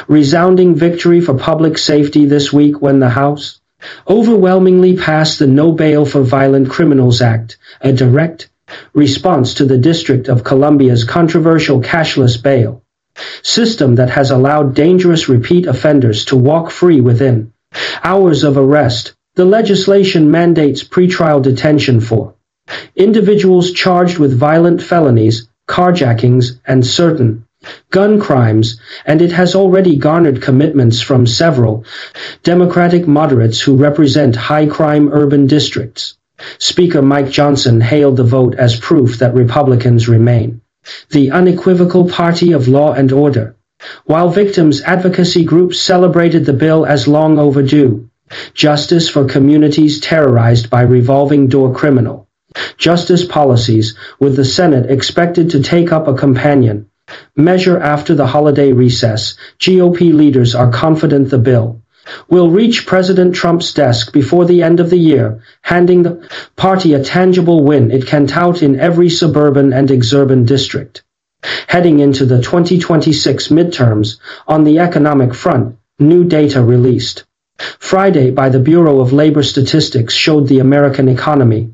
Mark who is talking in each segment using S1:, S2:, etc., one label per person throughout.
S1: Resounding victory for public safety this week when the House overwhelmingly passed the No Bail for Violent Criminals Act, a direct response to the District of Columbia's controversial cashless bail system that has allowed dangerous repeat offenders to walk free within hours of arrest. The legislation mandates pretrial detention for individuals charged with violent felonies, carjackings, and certain gun crimes, and it has already garnered commitments from several Democratic moderates who represent high-crime urban districts. Speaker Mike Johnson hailed the vote as proof that Republicans remain the unequivocal party of law and order, while victims' advocacy groups celebrated the bill as long overdue. Justice for communities terrorized by revolving door criminal justice policies, with the Senate expected to take up a companion measure after the holiday recess. GOP leaders are confident the bill will reach President Trump's desk before the end of the year, handing the party a tangible win it can tout in every suburban and exurban district. Heading into the 2026 midterms, on the economic front, new data released Friday by the Bureau of Labor Statistics showed the American economy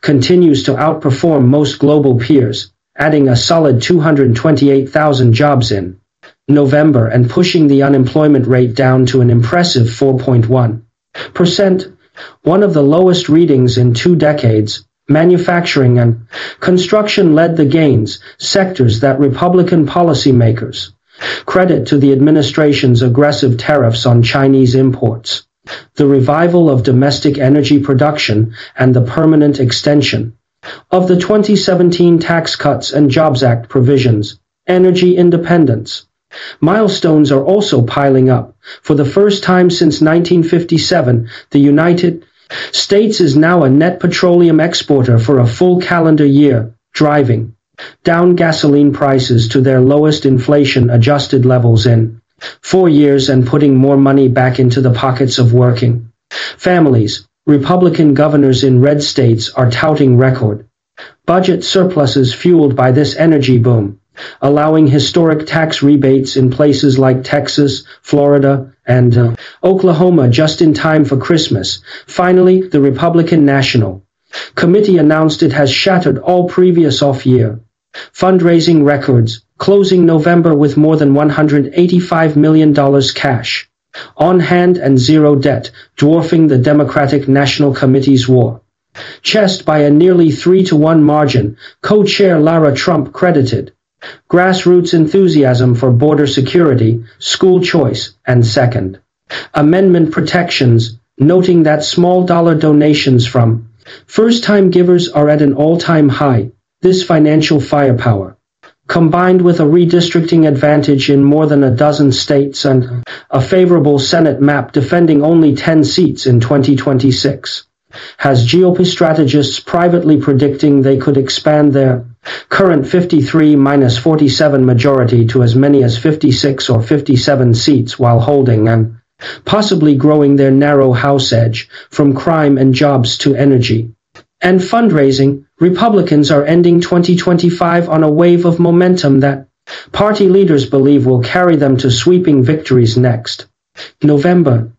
S1: continues to outperform most global peers, adding a solid 228,000 jobs in November and pushing the unemployment rate down to an impressive 4.1%, one of the lowest readings in 2 decades. Manufacturing and construction led the gains, sectors that Republican policymakers credit to the administration's aggressive tariffs on Chinese imports, the revival of domestic energy production, and the permanent extension of the 2017 Tax Cuts and Jobs Act provisions. Energy independence milestones are also piling up. For the first time since 1957, the United States is now a net petroleum exporter for a full calendar year, driving down gasoline prices to their lowest inflation-adjusted levels in 4 years and putting more money back into the pockets of working families. Republican governors in red states are touting record budget surpluses fueled by this energy boom, allowing historic tax rebates in places like Texas, Florida, and Oklahoma just in time for Christmas. Finally, the Republican National Committee announced it has shattered all previous off-year fundraising records, closing November with more than $185 million cash on hand and zero debt, dwarfing the Democratic National Committee's war chest by a nearly 3-to-1 margin. Co-chair Lara Trump credited grassroots enthusiasm for border security, school choice, and Second Amendment protections, noting that small dollar donations from first-time givers are at an all-time high. This financial firepower, combined with a redistricting advantage in more than a dozen states and a favorable Senate map defending only 10 seats in 2026, has GOP strategists privately predicting they could expand their current 53-47 majority to as many as 56 or 57 seats while holding and possibly growing their narrow House edge. From crime and jobs to energy and fundraising, Republicans are ending 2025 on a wave of momentum that party leaders believe will carry them to sweeping victories next November.